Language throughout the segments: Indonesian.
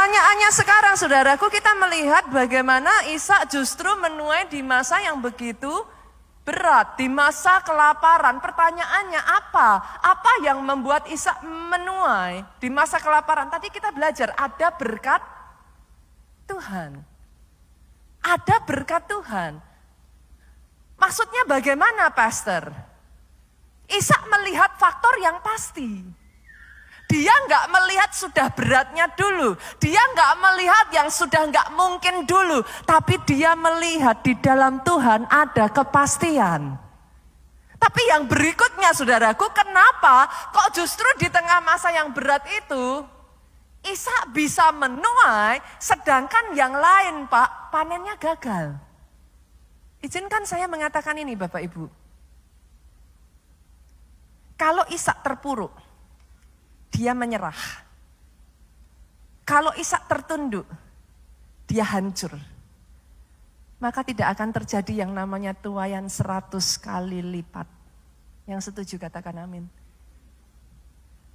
pertanyaannya sekarang saudaraku, kita melihat bagaimana Ishak justru menuai di masa yang begitu berat, di masa kelaparan. Pertanyaannya apa? Apa yang membuat Ishak menuai di masa kelaparan? Tadi kita belajar ada berkat Tuhan. Ada berkat Tuhan. Maksudnya bagaimana, Pastor? Ishak melihat faktor yang pasti. Dia nggak melihat sudah beratnya dulu. Dia nggak melihat yang sudah nggak mungkin dulu. Tapi dia melihat di dalam Tuhan ada kepastian. Tapi yang berikutnya saudaraku, kenapa kok justru di tengah masa yang berat itu Ishak bisa menuai, sedangkan yang lain Pak, panennya gagal. Izinkan saya mengatakan ini Bapak Ibu. Kalau Ishak terpuruk, dia menyerah. Kalau Ishak tertunduk, dia hancur. Maka tidak akan terjadi yang namanya tuaian 100 kali lipat. Yang setuju katakan amin.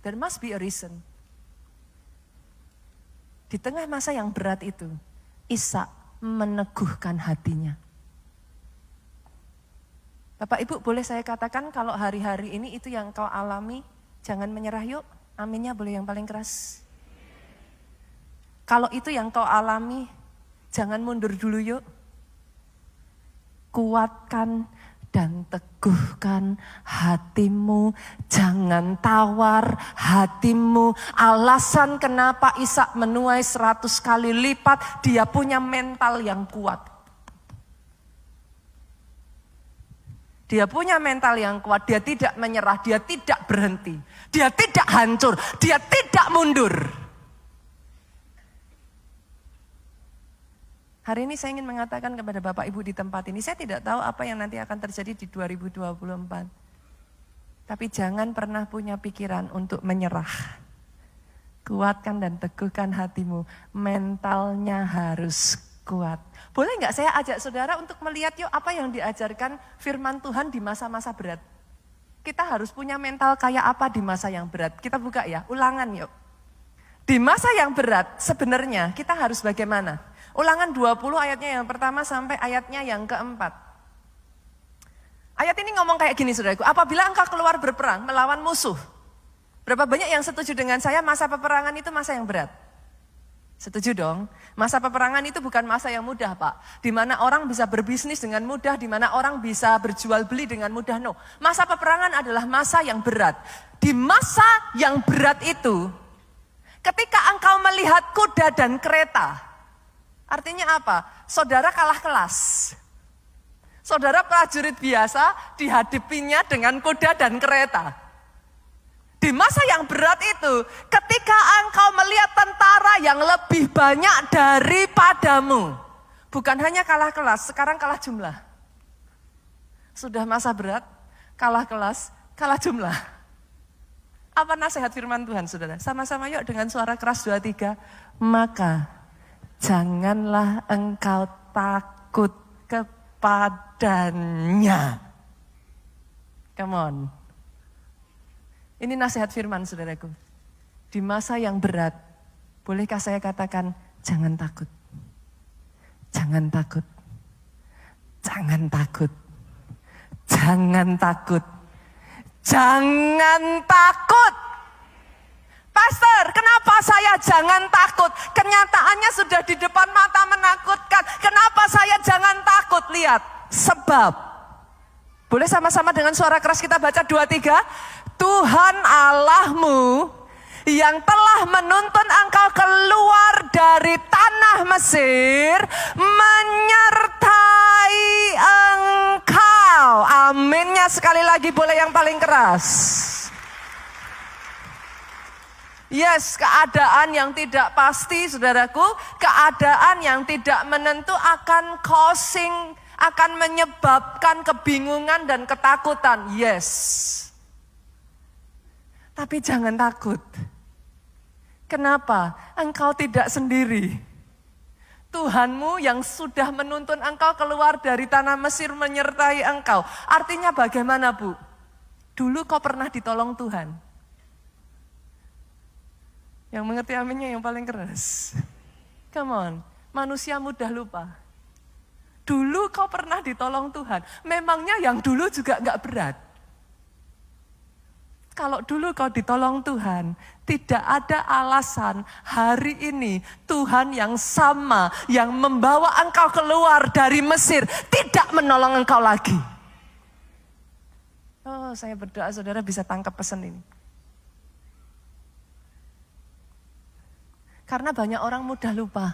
There must be a reason. Di tengah masa yang berat itu, Ishak meneguhkan hatinya. Bapak Ibu boleh saya katakan kalau hari-hari ini itu yang kau alami, jangan menyerah yuk. Aminnya boleh yang paling keras. Kalau itu yang kau alami, jangan mundur dulu yuk. Kuatkan dan teguhkan hatimu, jangan tawar hatimu. Alasan kenapa Ishak menuai 100 kali lipat, dia punya mental yang kuat. Dia punya mental yang kuat, dia tidak menyerah, dia tidak berhenti. Dia tidak hancur, dia tidak mundur. Hari ini saya ingin mengatakan kepada Bapak Ibu di tempat ini, saya tidak tahu apa yang nanti akan terjadi di 2024. Tapi jangan pernah punya pikiran untuk menyerah. Kuatkan dan teguhkan hatimu, mentalnya harus kuat. Boleh nggak saya ajak saudara untuk melihat yuk apa yang diajarkan firman Tuhan di masa-masa berat. Kita harus punya mental kayak apa di masa yang berat. Kita buka ya, Ulangan yuk. Di masa yang berat sebenarnya kita harus bagaimana? Ulangan 20 ayatnya yang pertama sampai ayatnya yang keempat. Ayat ini ngomong kayak gini saudaraku, apabila engkau keluar berperang melawan musuh. Berapa banyak yang setuju dengan saya masa peperangan itu masa yang berat? Setuju dong, masa peperangan itu bukan masa yang mudah Pak. Di mana orang bisa berbisnis dengan mudah, di mana orang bisa berjual beli dengan mudah. No, masa peperangan adalah masa yang berat. Di masa yang berat itu, ketika engkau melihat kuda dan kereta, artinya apa? Saudara kalah kelas. Saudara prajurit biasa dihadapinya dengan kuda dan kereta. Di masa yang berat itu, ketika engkau melihat tentara yang lebih banyak daripadamu, bukan hanya kalah kelas, sekarang kalah jumlah. Sudah masa berat, kalah kelas, kalah jumlah. Apa nasihat firman Tuhan saudara? Sama-sama yuk dengan suara keras 2, 3. Maka janganlah engkau takut kepadanya. Come on. Ini nasihat firman saudaraku. Di masa yang berat, bolehkah saya katakan, jangan takut. Jangan takut. Jangan takut. Jangan takut. Jangan takut. Pastor, kenapa saya jangan takut? Kenyataannya sudah di depan mata menakutkan. Kenapa saya jangan takut? Lihat, sebab. Boleh sama-sama dengan suara keras kita baca 2, 3. Tuhan Allahmu yang telah menuntun engkau keluar dari tanah Mesir menyertai engkau. Aminnya sekali lagi boleh yang paling keras. Yes, keadaan yang tidak pasti saudaraku, keadaan yang tidak menentu akan akan menyebabkan kebingungan dan ketakutan. Yes. Tapi jangan takut. Kenapa? Engkau tidak sendiri. Tuhanmu yang sudah menuntun engkau keluar dari tanah Mesir menyertai engkau. Artinya bagaimana Bu? Dulu kau pernah ditolong Tuhan. Yang mengerti aminnya yang paling keras. Come on, manusia mudah lupa. Dulu kau pernah ditolong Tuhan, memangnya yang dulu juga nggak berat. Kalau dulu kau ditolong Tuhan, tidak ada alasan hari ini Tuhan yang sama, yang membawa engkau keluar dari Mesir, tidak menolong engkau lagi. Oh, saya berdoa saudara bisa tangkap pesan ini. Karena banyak orang mudah lupa.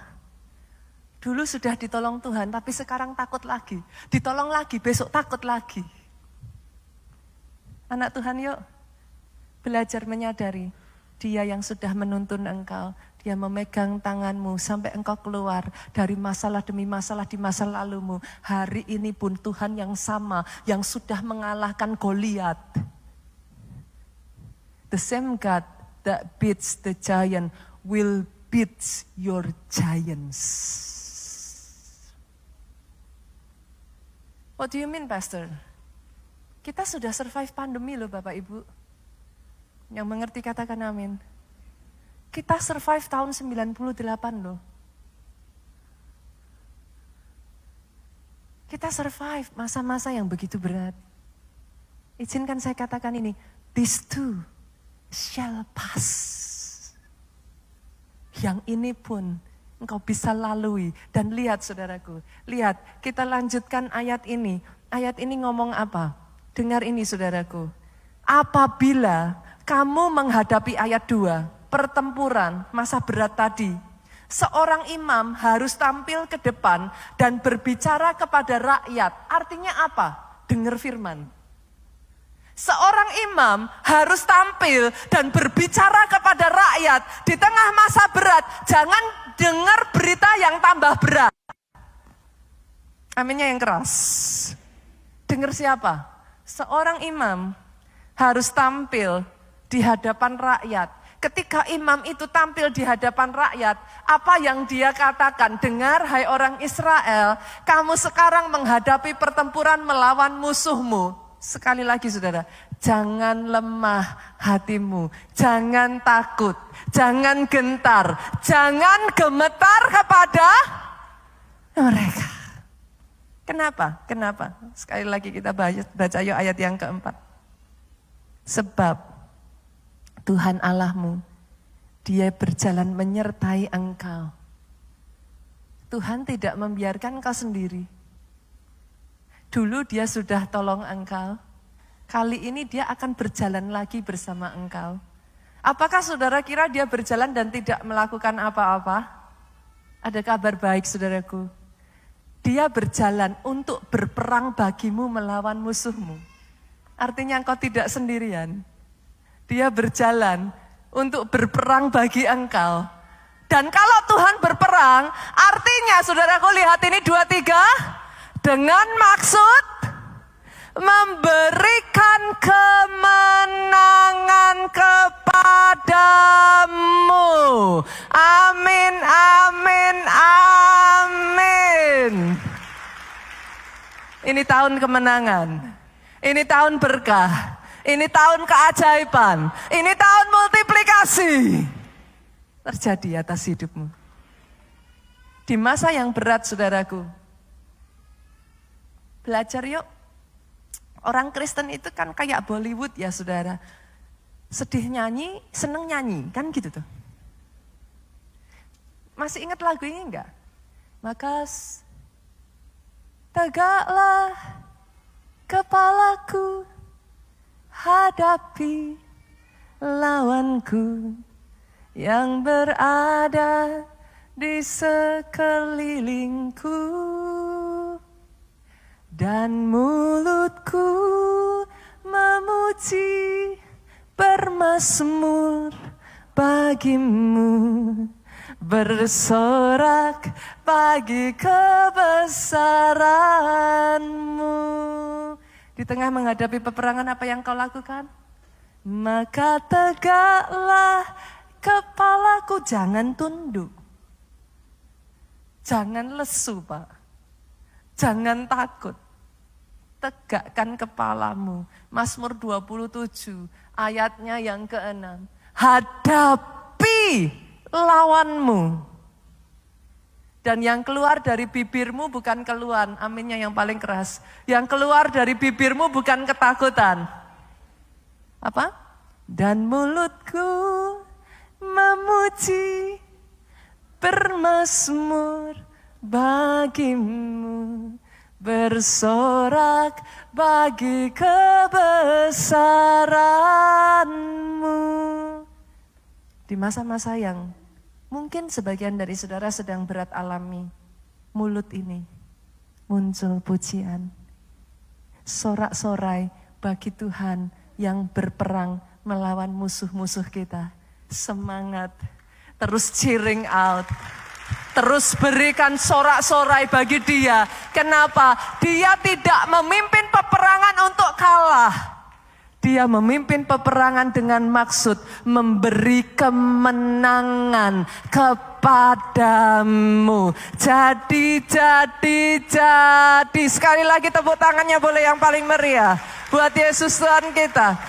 Dulu sudah ditolong Tuhan, tapi sekarang takut lagi. Ditolong lagi, besok takut lagi. Anak Tuhan yuk, belajar menyadari Dia yang sudah menuntun engkau. Dia memegang tanganmu sampai engkau keluar dari masalah demi masalah di masa lalumu. Hari ini pun Tuhan yang sama, yang sudah mengalahkan Goliat. The same God that beats the giant will beat your giants. What do you mean, Pastor? Kita sudah survive pandemi loh Bapak Ibu. Yang mengerti katakan amin. Kita survive tahun 98 loh. Kita survive masa-masa yang begitu berat. Izinkan saya katakan ini, this too shall pass. Yang ini pun engkau bisa lalui. Dan lihat saudaraku, lihat kita lanjutkan ayat ini. Ayat ini ngomong apa? Dengar ini saudaraku. Apabila kamu menghadapi ayat 2, pertempuran masa berat tadi. Seorang imam harus tampil ke depan dan berbicara kepada rakyat. Artinya apa? Dengar firman. Seorang imam harus tampil dan berbicara kepada rakyat di tengah masa berat. Jangan dengar berita yang tambah berat. Aminnya yang keras. Dengar siapa? Seorang imam harus tampil di hadapan rakyat. Ketika imam itu tampil di hadapan rakyat, apa yang dia katakan? Dengar hai orang Israel, kamu sekarang menghadapi pertempuran melawan musuhmu. Sekali lagi saudara, jangan lemah hatimu, jangan takut, jangan gentar, jangan gemetar kepada mereka. Kenapa? Kenapa? Sekali lagi kita baca yuk ayat yang keempat. Sebab Tuhan Allahmu, Dia berjalan menyertai engkau. Tuhan tidak membiarkan engkau sendiri. Dulu Dia sudah tolong engkau. Kali ini Dia akan berjalan lagi bersama engkau. Apakah saudara kira Dia berjalan dan tidak melakukan apa-apa? Ada kabar baik saudaraku. Dia berjalan untuk berperang bagimu melawan musuhmu. Artinya engkau tidak sendirian. Dia berjalan untuk berperang bagi engkau. Dan kalau Tuhan berperang, artinya saudaraku lihat ini 2-3. Dengan maksud memberikan kemenangan kepadamu. Amin, amin, amin. Ini tahun kemenangan. Ini tahun berkah. Ini tahun keajaiban. Ini tahun multiplikasi. Terjadi atas hidupmu. Di masa yang berat saudaraku. Belajar yuk. Orang Kristen itu kan kayak Bollywood ya saudara. Sedih nyanyi, seneng nyanyi. Kan gitu tuh. Masih ingat lagu ini enggak? Maka tegaklah kepalaku, hadapi lawanku yang berada di sekelilingku, dan mulutku memuji bermazmur bagimu, bersorak bagi kebesaranmu. Di tengah menghadapi peperangan apa yang kau lakukan? Maka tegaklah kepalaku, jangan tunduk. Jangan lesu Pak. Jangan takut. Tegakkan kepalamu. Mazmur 27 ayatnya yang ke-6. Hadapi lawanmu. Dan yang keluar dari bibirmu bukan keluhan, aminnya yang paling keras. Yang keluar dari bibirmu bukan ketakutan. Apa? Dan mulutku memuji bermazmur bagimu, bersorak bagi kebesaranmu. Di masa-masa yang mungkin sebagian dari saudara sedang berat alami, mulut ini muncul pujian, sorak-sorai bagi Tuhan yang berperang melawan musuh-musuh kita. Semangat, terus cheering out, terus berikan sorak-sorai bagi Dia. Kenapa? Dia tidak memimpin peperangan untuk kalah. Dia memimpin peperangan dengan maksud memberi kemenangan kepadamu. Jadi. Sekali lagi tepuk tangannya boleh yang paling meriah buat Yesus Tuhan kita.